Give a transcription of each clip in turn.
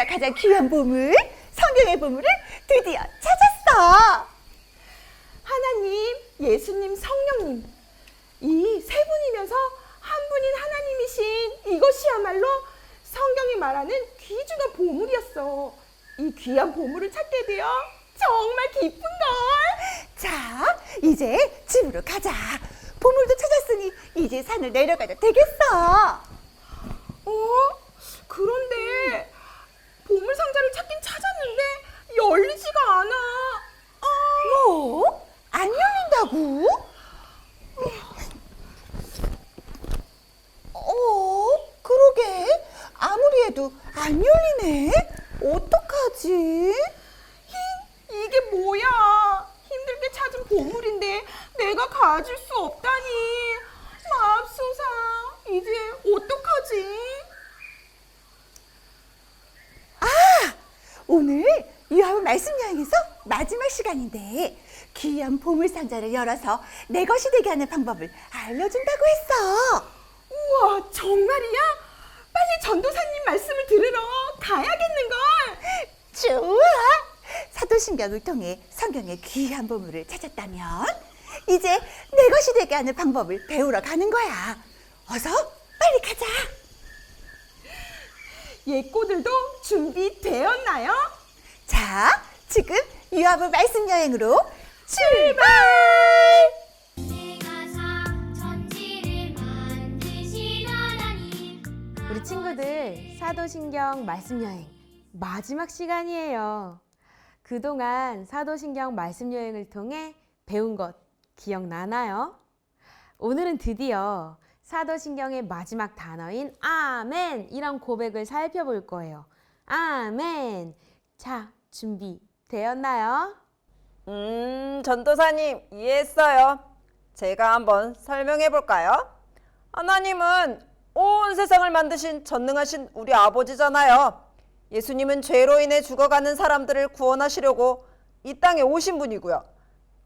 세상에서 가장 귀한 보물, 성경의 보물을 드디어 찾았어. 하나님, 예수님, 성령님, 이 세 분이면서 한 분인 하나님이신 이것이야말로 성경이 말하는 귀중한 보물이었어. 이 귀한 보물을 찾게 되어 정말 기쁜걸. 자, 이제 집으로 가자. 보물도 찾았으니 이제 산을 내려가도 되겠어. 그런데 보물 상자를 찾긴 찾았는데 열리지가 않아. 뭐? 안 열린다고? 그러게. 아무리 해도 안 열리네. 어떡하지? 이게 뭐야? 힘들게 찾은 보물인데 내가 가질 수 없다니. 맙소사, 이제 어떡하지? 오늘 유아부 말씀 여행에서 마지막 시간인데 귀한 보물 상자를 열어서 내 것이 되게 하는 방법을 알려준다고 했어. 우와, 정말이야? 빨리 전도사님 말씀을 들으러 가야겠는걸. 좋아. 사도신경을 통해 성경의 귀한 보물을 찾았다면 이제 내 것이 되게 하는 방법을 배우러 가는 거야. 어서 빨리 가자. 예꼬들도 준비되었나요? 자, 지금 유아부 말씀 여행으로 출발! 우리 친구들, 사도신경 말씀여행 마지막 시간이에요. 그동안 사도신경 말씀여행을 통해 배운 것 기억나나요? 오늘은 드디어 사도신경의 마지막 단어인 아멘 이란 고백을 살펴볼 거예요. 아멘. 자, 준비되었나요? 전도사님, 이해했어요. 제가 한번 설명해 볼까요? 하나님은 온 세상을 만드신 전능하신 우리 아버지잖아요. 예수님은 죄로 인해 죽어가는 사람들을 구원하시려고 이 땅에 오신 분이고요.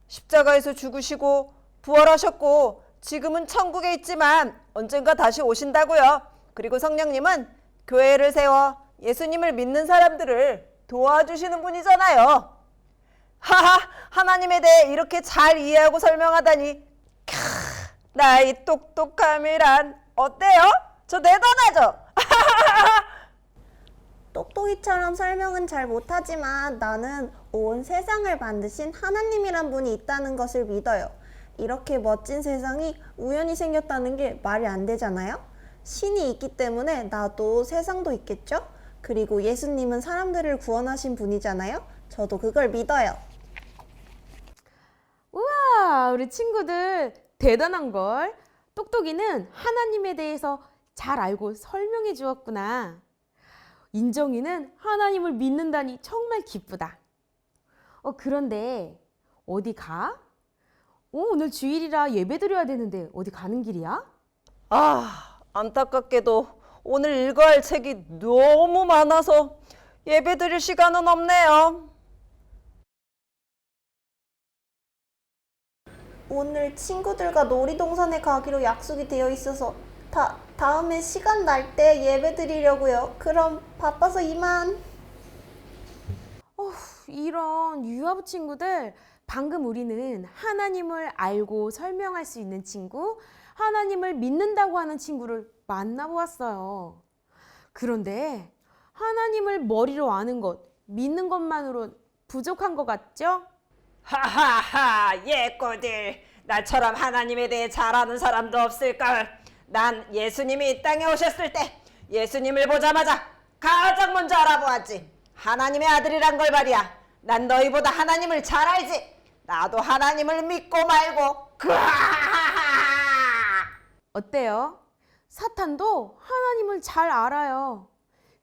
십자가에서 죽으시고 부활하셨고 지금은 천국에 있지만 언젠가 다시 오신다고요. 그리고 성령님은 교회를 세워 예수님을 믿는 사람들을 도와주시는 분이잖아요. 하나님에 대해 이렇게 잘 이해하고 설명하다니 나의 똑똑함이란 어때요? 저 대단하죠? 똑똑이처럼 설명은 잘 못하지만 나는 온 세상을 만드신 하나님이란 분이 있다는 것을 믿어요. 이렇게 멋진 세상이 우연히 생겼다는 게 말이 안 되잖아요? 신이 있기 때문에 나도 세상도 있겠죠? 그리고 예수님은 사람들을 구원하신 분이잖아요? 저도 그걸 믿어요. 우와, 우리 친구들 대단한 걸. 똑똑이는 하나님에 대해서 잘 알고 설명해 주었구나. 인정이는 하나님을 믿는다니 정말 기쁘다. 그런데 어디 가? 오늘 주일이라 예배 드려야 되는데 어디 가는 길이야? 안타깝게도 오늘 읽어야 할 책이 너무 많아서 예배 드릴 시간은 없네요. 오늘 친구들과 놀이동산에 가기로 약속이 되어 있어서 다음에 시간 날 때 예배 드리려고요. 그럼 바빠서 이만. 이런 유아부 친구들, 방금 우리는 하나님을 알고 설명할 수 있는 친구, 하나님을 믿는다고 하는 친구를 만나보았어요. 그런데 하나님을 머리로 아는 것, 믿는 것만으로 부족한 것 같죠? 하하하, 예꼬들. 나처럼 하나님에 대해 잘 아는 사람도 없을걸. 난 예수님이 이 땅에 오셨을 때 예수님을 보자마자 가장 먼저 알아보았지. 하나님의 아들이란 걸 말이야. 난 너희보다 하나님을 잘 알지. 나도 하나님을 믿고 말고. 어때요? 사탄도 하나님을 잘 알아요.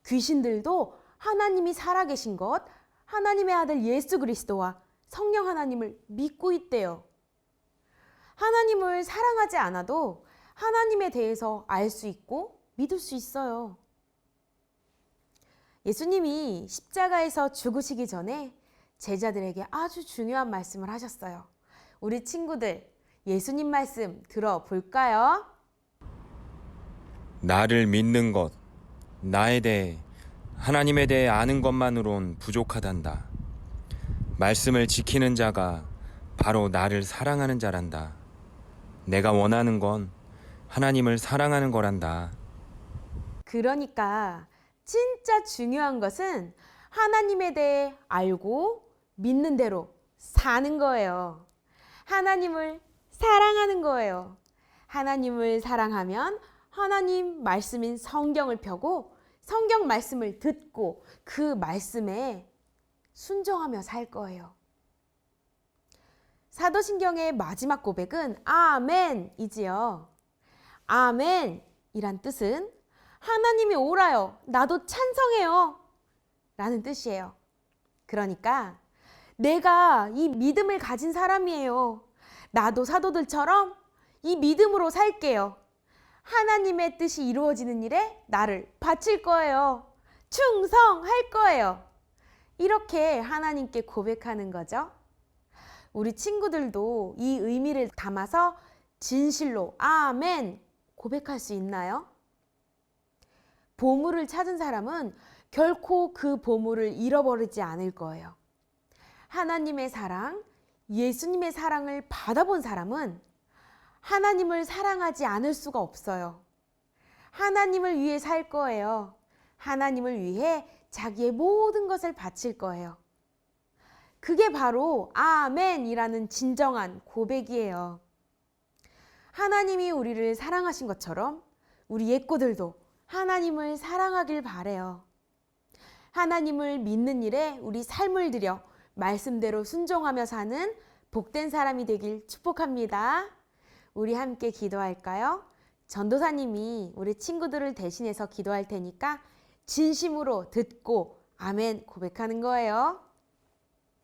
귀신들도 하나님이 살아계신 것, 하나님의 아들 예수 그리스도와 성령 하나님을 믿고 있대요. 하나님을 사랑하지 않아도 하나님에 대해서 알 수 있고 믿을 수 있어요. 예수님이 십자가에서 죽으시기 전에 제자들에게 아주 중요한 말씀을 하셨어요. 우리 친구들, 예수님 말씀 들어볼까요? 나를 믿는 것, 나에 대해 하나님에 대해 아는 것만으론 부족하단다. 말씀을 지키는 자가 바로 나를 사랑하는 자란다. 내가 원하는 건 하나님을 사랑하는 거란다. 그러니까 진짜 중요한 것은 하나님에 대해 알고 믿는 대로 사는 거예요. 하나님을 사랑하는 거예요. 하나님을 사랑하면 하나님 말씀인 성경을 펴고 성경 말씀을 듣고 그 말씀에 순종하며 살 거예요. 사도신경의 마지막 고백은 아멘이지요. 아멘이란 뜻은 하나님이 오라요. 나도 찬성해요. 라는 뜻이에요. 그러니까 내가 이 믿음을 가진 사람이에요. 나도 사도들처럼 이 믿음으로 살게요. 하나님의 뜻이 이루어지는 일에 나를 바칠 거예요. 충성할 거예요. 이렇게 하나님께 고백하는 거죠. 우리 친구들도 이 의미를 담아서 진실로 아멘 고백할 수 있나요? 보물을 찾은 사람은 결코 그 보물을 잃어버리지 않을 거예요. 하나님의 사랑, 예수님의 사랑을 받아본 사람은 하나님을 사랑하지 않을 수가 없어요. 하나님을 위해 살 거예요. 하나님을 위해 자기의 모든 것을 바칠 거예요. 그게 바로 아멘이라는 진정한 고백이에요. 하나님이 우리를 사랑하신 것처럼 우리 예꼬들도 하나님을 사랑하길 바래요. 하나님을 믿는 일에 우리 삶을 들여 말씀대로 순종하며 사는 복된 사람이 되길 축복합니다. 우리 함께 기도할까요? 전도사님이 우리 친구들을 대신해서 기도할 테니까 진심으로 듣고 아멘 고백하는 거예요.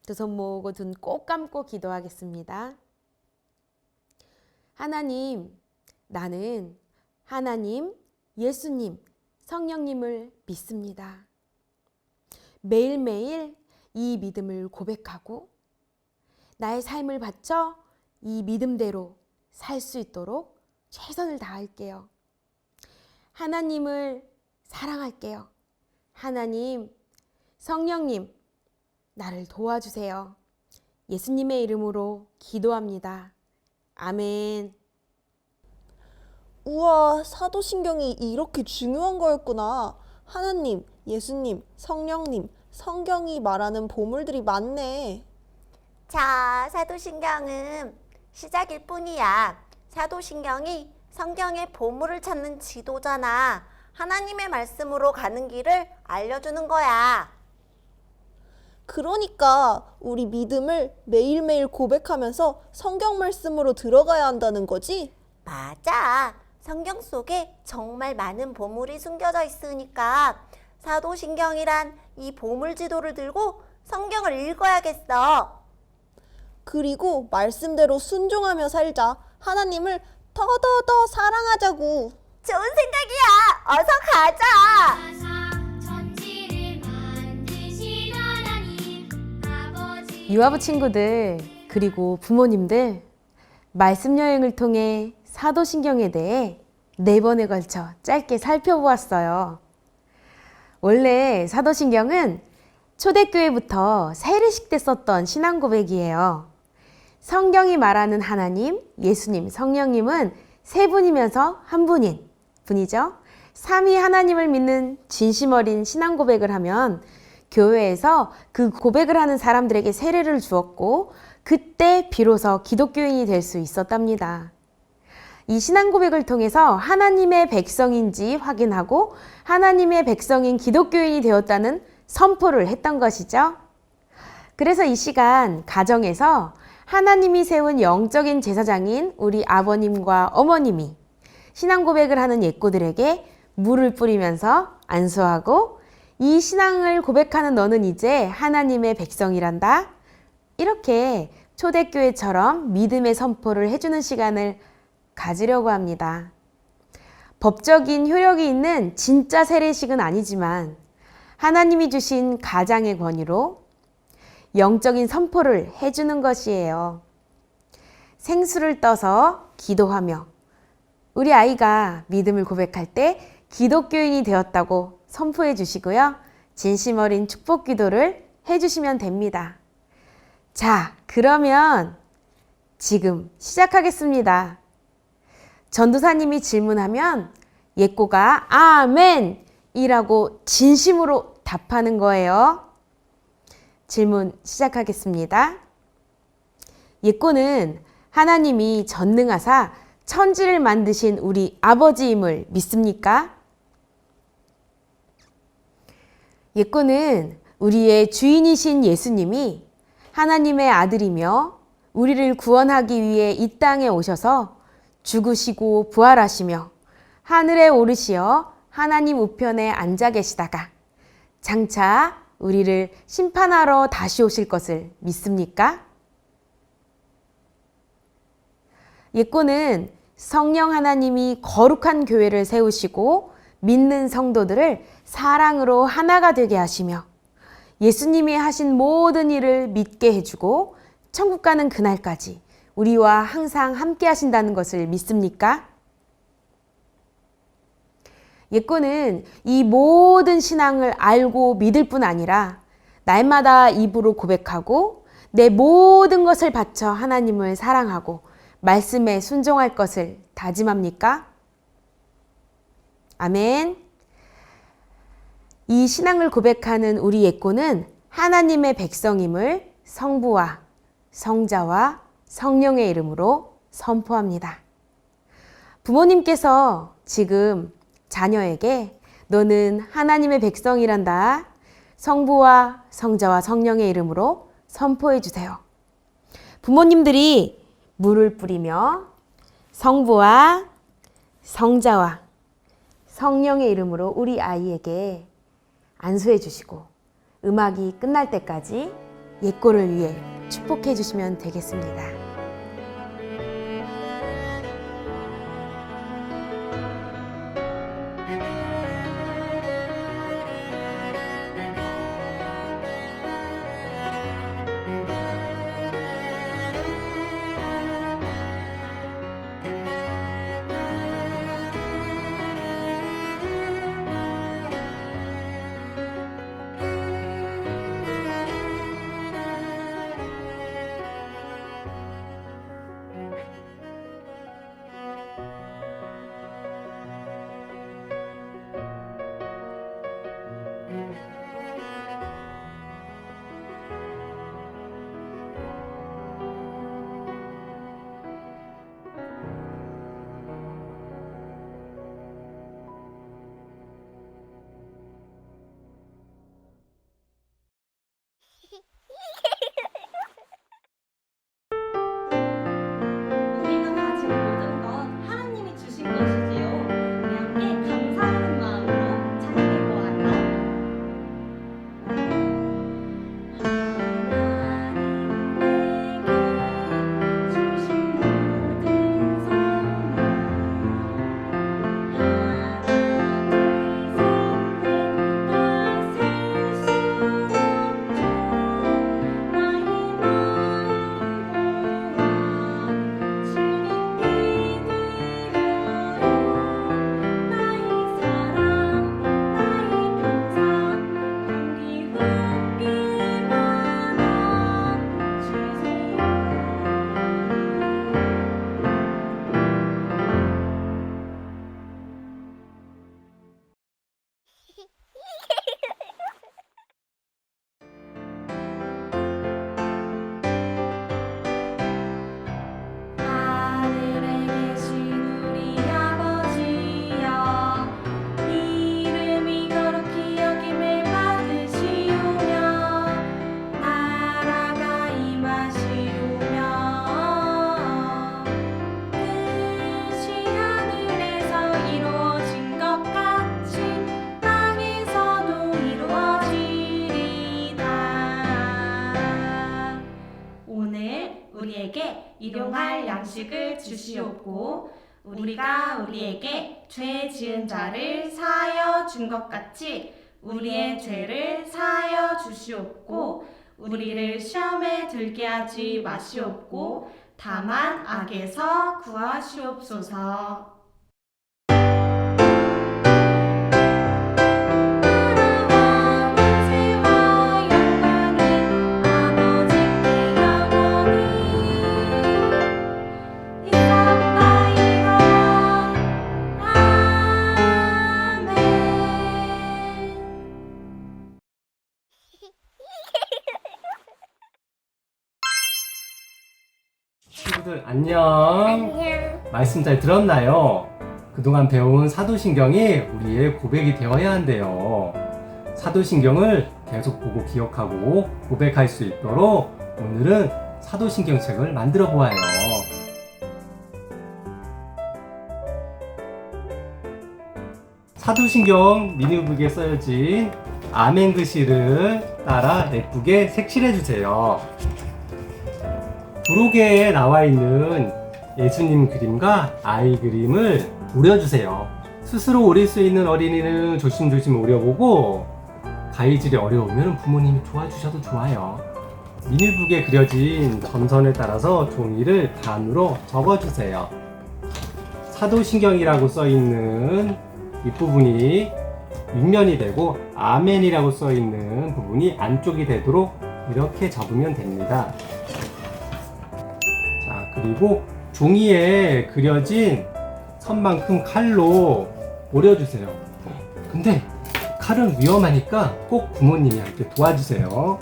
두 손 모으고 눈 꼭 감고 기도하겠습니다. 하나님, 나는 하나님, 예수님, 성령님을 믿습니다. 매일매일 이 믿음을 고백하고 나의 삶을 바쳐 이 믿음대로 살 수 있도록 최선을 다할게요. 하나님을 사랑할게요. 하나님, 성령님, 나를 도와주세요. 예수님의 이름으로 기도합니다. 아멘. 우와, 사도신경이 이렇게 중요한 거였구나. 하나님, 예수님, 성령님, 성경이 말하는 보물들이 많네. 자, 사도신경은 시작일 뿐이야. 사도신경이 성경의 보물을 찾는 지도잖아. 하나님의 말씀으로 가는 길을 알려주는 거야. 그러니까 우리 믿음을 매일매일 고백하면서 성경 말씀으로 들어가야 한다는 거지? 맞아. 성경 속에 정말 많은 보물이 숨겨져 있으니까 사도신경이란 이 보물 지도를 들고 성경을 읽어야겠어. 그리고 말씀대로 순종하며 살자. 하나님을 더더더 사랑하자고. 좋은 생각이야. 어서 가자. 유아부 친구들 그리고 부모님들 말씀 여행을 통해 사도신경에 대해 4번에 걸쳐 짧게 살펴보았어요. 원래 사도신경은 초대교회부터 세례식 때 썼던 신앙 고백이에요. 성경이 말하는 하나님, 예수님, 성령님은 세 분이면서 한 분인 분이죠. 삼위 하나님을 믿는 진심 어린 신앙 고백을 하면 교회에서 그 고백을 하는 사람들에게 세례를 주었고 그때 비로소 기독교인이 될 수 있었답니다. 이 신앙 고백을 통해서 하나님의 백성인지 확인하고 하나님의 백성인 기독교인이 되었다는 선포를 했던 것이죠. 그래서 이 시간 가정에서 하나님이 세운 영적인 제사장인 우리 아버님과 어머님이 신앙 고백을 하는 예꼬들에게 물을 뿌리면서 안수하고 이 신앙을 고백하는 너는 이제 하나님의 백성이란다. 이렇게 초대교회처럼 믿음의 선포를 해주는 시간을 가지려고 합니다. 법적인 효력이 있는 진짜 세례식은 아니지만 하나님이 주신 가장의 권위로 영적인 선포를 해주는 것이에요. 생수를 떠서 기도하며 우리 아이가 믿음을 고백할 때 기독교인이 되었다고 선포해 주시고요. 진심 어린 축복 기도를 해주시면 됩니다. 자, 그러면 지금 시작하겠습니다. 전도사님이 질문하면 예꼬가 아멘이라고 진심으로 답하는 거예요. 질문 시작하겠습니다. 예꼬는 하나님이 전능하사 천지를 만드신 우리 아버지임을 믿습니까? 예꼬는 우리의 주인이신 예수님이 하나님의 아들이며 우리를 구원하기 위해 이 땅에 오셔서 죽으시고 부활하시며 하늘에 오르시어 하나님 우편에 앉아 계시다가 장차 우리를 심판하러 다시 오실 것을 믿습니까? 예꼬는 성령 하나님이 거룩한 교회를 세우시고 믿는 성도들을 사랑으로 하나가 되게 하시며 예수님이 하신 모든 일을 믿게 해주고 천국 가는 그날까지 우리와 항상 함께 하신다는 것을 믿습니까? 예꼬는 이 모든 신앙을 알고 믿을 뿐 아니라 날마다 입으로 고백하고 내 모든 것을 바쳐 하나님을 사랑하고 말씀에 순종할 것을 다짐합니까? 아멘. 이 신앙을 고백하는 우리 예꼬는 하나님의 백성임을 성부와 성자와 성령의 이름으로 선포합니다. 부모님께서 지금 자녀에게 너는 하나님의 백성이란다. 성부와 성자와 성령의 이름으로 선포해 주세요. 부모님들이 물을 뿌리며 성부와 성자와 성령의 이름으로 우리 아이에게 안수해 주시고 음악이 끝날 때까지 예꼬를 위해 축복해 주시면 되겠습니다. 우리가 가진 모든 것 하나님이 주신 것이지요. 하나님께 감사하는 마음으로 찬양해 보아요. 하나님 주신 모든 선물 하나 하늘에 계신 우리 아버지여 이름이 거룩히 여김을 받으시오며 나라가 임하시오며 뜻이 하늘에서 이루어진 것 같이 땅에서도 이루어지리이다. 오늘 우리에게 일용할 양식을 주시옵고 우리가 우리에게 죄 지은 자를 사하여 준 것 같이 우리의 죄를 사하여 주시옵고 우리를 시험에 들게 하지 마시옵고 다만 악에서 구하시옵소서. 나라와 안녕. 말씀 잘 들었나요? 그동안 배운 사도신경이 우리의 고백이 되어야 한대요. 사도신경을 계속 보고 기억하고 고백할 수 있도록 오늘은 사도신경 책을 만들어 보아요. 사도신경 미니북에 써진 아멘 글씨를 따라 예쁘게 색칠해 주세요. 부록에 나와 있는 예수님 그림과 아이 그림을 오려주세요. 스스로 오릴 수 있는 어린이는 조심조심 오려보고 가위질이 어려우면 부모님이 도와주셔도 좋아요. 미니북에 그려진 점선에 따라서 종이를 반으로 접어주세요. 사도신경이라고 써있는 윗부분이 윗면이 되고 아멘이라고 써있는 부분이 안쪽이 되도록 이렇게 접으면 됩니다. 자, 그리고 종이에 그려진 선만큼 칼로 오려주세요. 근데 칼은 위험하니까 꼭 부모님이 함께 도와주세요.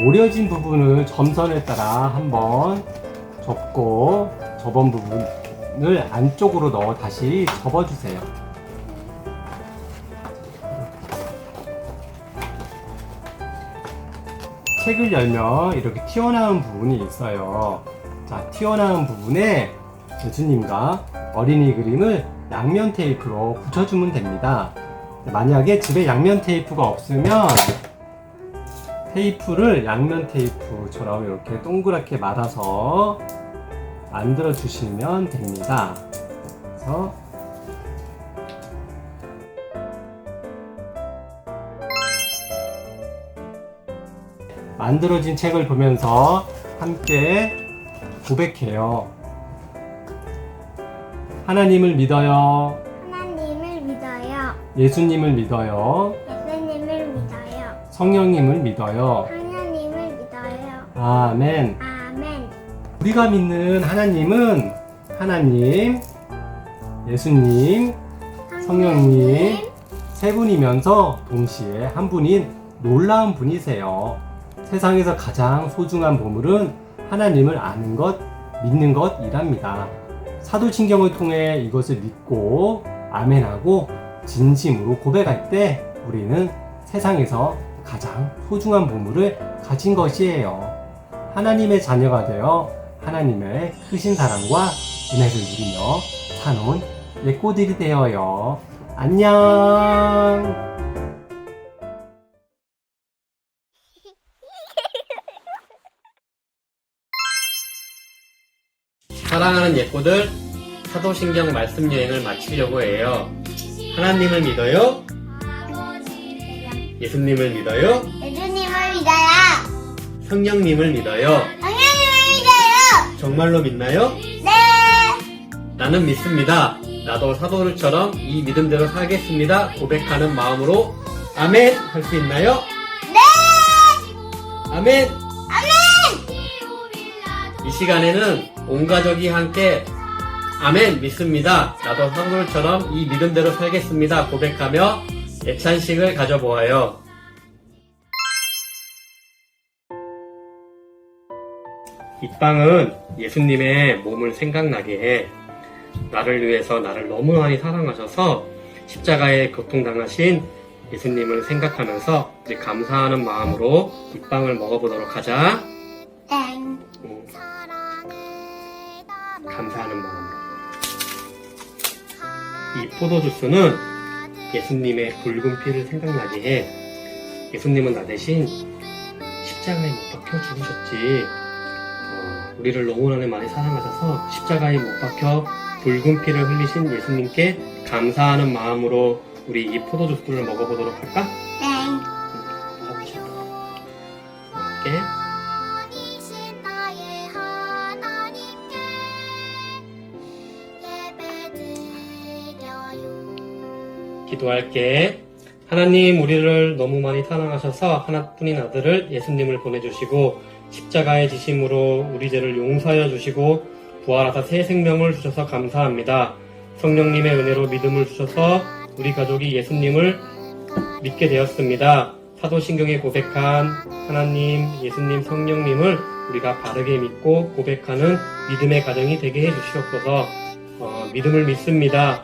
오려진 부분을 점선에 따라 한번 접고 접은 부분을 안쪽으로 넣어 다시 접어주세요. 책을 열면 이렇게 튀어나온 부분이 있어요. 자, 튀어나온 부분에 예수님과 어린이 그림을 양면 테이프로 붙여주면 됩니다. 만약에 집에 양면 테이프가 없으면 테이프를 양면 테이프처럼 이렇게 동그랗게 말아서 만들어 주시면 됩니다. 그래서 만들어진 책을 보면서 함께 고백해요. 하나님을 믿어요. 하나님을 믿어요. 예수님을 믿어요. 예수님을 믿어요. 성령님을 믿어요. 하나님을 믿어요. 아멘. 아멘. 우리가 믿는 하나님은 하나님, 예수님, 성령님 세 분이면서 동시에 한 분인 놀라운 분이세요. 세상에서 가장 소중한 보물은 하나님을 아는 것, 믿는 것이랍니다. 사도신경을 통해 이것을 믿고 아멘하고 진심으로 고백할 때 우리는 세상에서 가장 소중한 보물을 가진 것이에요. 하나님의 자녀가 되어 하나님의 크신 사랑과 은혜를 누리며 사놓은 예꼬들이 되어요. 안녕. 사랑하는 예꼬들, 사도신경 말씀 여행을 마치려고 해요. 하나님을 믿어요? 예수님을 믿어요? 예수님을 믿어요. 성령님을 믿어요? 성령님을 믿어요. 정말로 믿나요? 네. 나는 믿습니다. 나도 사도들처럼 이 믿음대로 살겠습니다. 고백하는 마음으로 아멘 할 수 있나요? 네. 아멘. 아멘. 이 시간에는 온 가족이 함께 아멘 믿습니다. 나도 사도들처럼 이 믿음대로 살겠습니다. 고백하며 예찬식을 가져보아요. 이 빵은 예수님의 몸을 생각나게 해. 나를 위해서 나를 너무 많이 사랑하셔서 십자가에 고통당하신 예수님을 생각하면서 우리 감사하는 마음으로 이 빵을 먹어보도록 하자. 땡. 감사하는 마음으로. 이 포도주스는 예수님의 붉은 피를 생각나게 해. 예수님은 나 대신 십자가에 못 박혀 죽으셨지. 우리를 너무나 많이 사랑하셔서 십자가에 못 박혀 붉은 피를 흘리신 예수님께 감사하는 마음으로 우리 이 포도주스를 먹어보도록 할까? 땡. 먹어보자. 이렇게. 기도할게. 하나님, 우리를 너무 많이 사랑하셔서 하나뿐인 아들을 예수님을 보내주시고 십자가의 지심으로 우리 죄를 용서하여 주시고 부활하사 새 생명을 주셔서 감사합니다. 성령님의 은혜로 믿음을 주셔서 우리 가족이 예수님을 믿게 되었습니다. 사도신경에 고백한 하나님, 예수님, 성령님을 우리가 바르게 믿고 고백하는 믿음의 가정이 되게 해주시옵소서. 믿음을 믿습니다.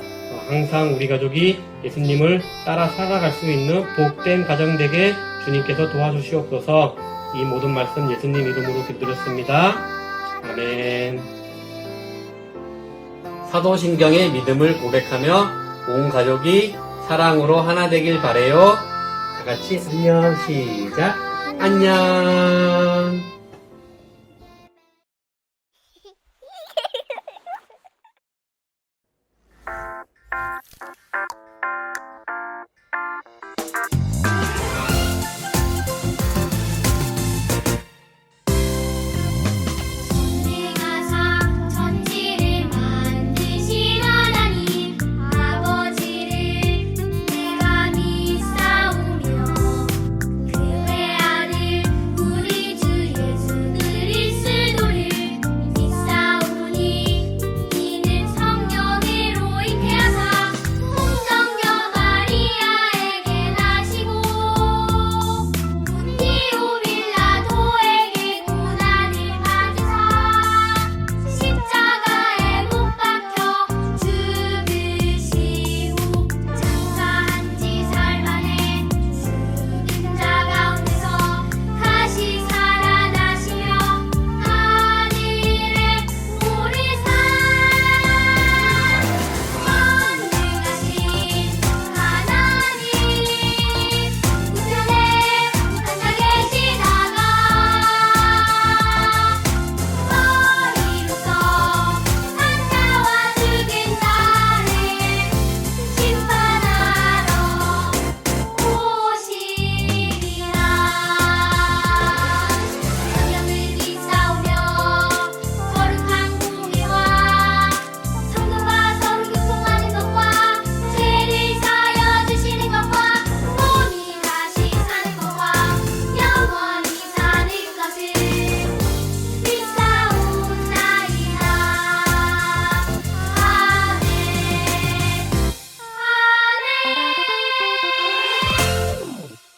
항상 우리 가족이 예수님을 따라 살아갈 수 있는 복된 가정 되게 주님께서 도와주시옵소서. 이 모든 말씀 예수님 이름으로 기도드렸습니다. 아멘. 사도신경의 믿음을 고백하며 온 가족이 사랑으로 하나 되길 바래요. 다 같이 안녕 시작. 안녕.